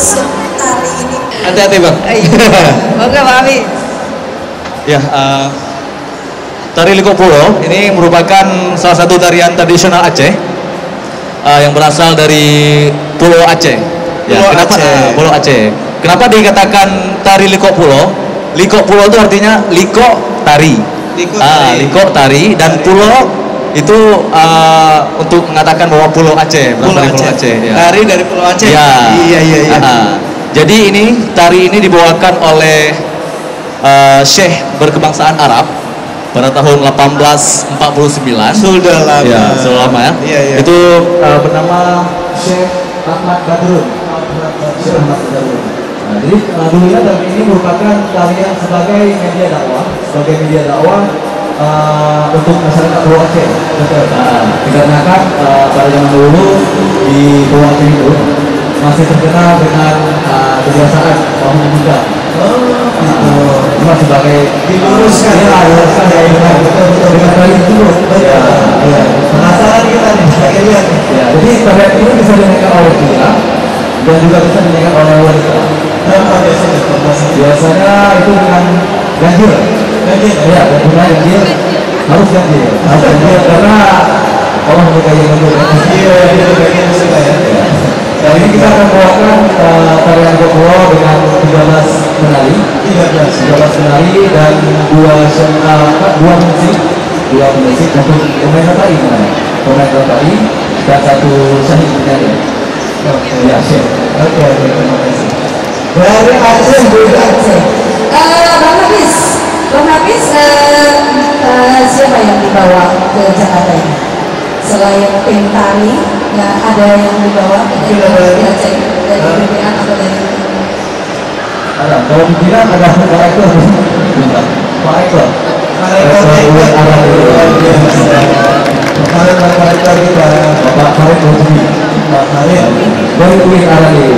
masuk tari ini. Hati-hati bang. Oke Pak Ami. Ya, tari Liko Pulo ini merupakan salah satu tarian tradisional Aceh yang berasal dari Pulau Aceh. Ya, Pulau kenapa Aceh. Pulau Aceh? Kenapa dikatakan tari Liko Pulo? Liko Pulo itu artinya liko tari. Liko tari dan pulo itu untuk mengatakan bahwa Pulau Aceh, berasal dari Pulau Aceh. Ya. Tari dari Pulau Aceh. Ya. Iya. Jadi tari ini dibawakan oleh Syekh berkebangsaan Arab pada tahun 1849. Sudah lama. Ya, sudah lama ya. Iya. Itu bernama Syekh Ahmad Badrun. Syekh Ahmad Badrun. Nah, jadi dulunya tari ini merupakan tarian sebagai media dakwah untuk masyarakat Pulau Aceh. Nah, dikarenakan pada zaman dulu di Pulau Aceh itu masih terkenal dengan kebiasaan kaum muda. Cuma sebagai diluruskan ya, dengan tari itu. Ya. Penasaran kita nih, saya lihat. Ya, jadi tarian ini bisa dinyanyikan oleh pria dan juga bisa dinyanyikan oleh wanita. Berapa biasanya? Biasanya itu dengan ganjil. Ya, dengan ganjil harus ganjil karena Allah menyukai ganjil. Iya, itu bagian suka ya. Nah, ini kita akan bawakan tarian Pulo dengan 13 penari, 13 penari dan dua musik untuk pemain tari dan satu sahih penyanyi. Ya, Syekh. Oke, terima kasih. Dari Aceh, Bang Hafiz, siapa yang dibawa ke Jakarta ini? Selain tim tari, ya ada yang dibawa ke Aceh dari pimpinan atau dari? Ada, kalau pimpinan ada Pak Eko. Pak Eko. Kemarin Pak Eko kita Bapak Farid Rosdi. Dari Uin Arani.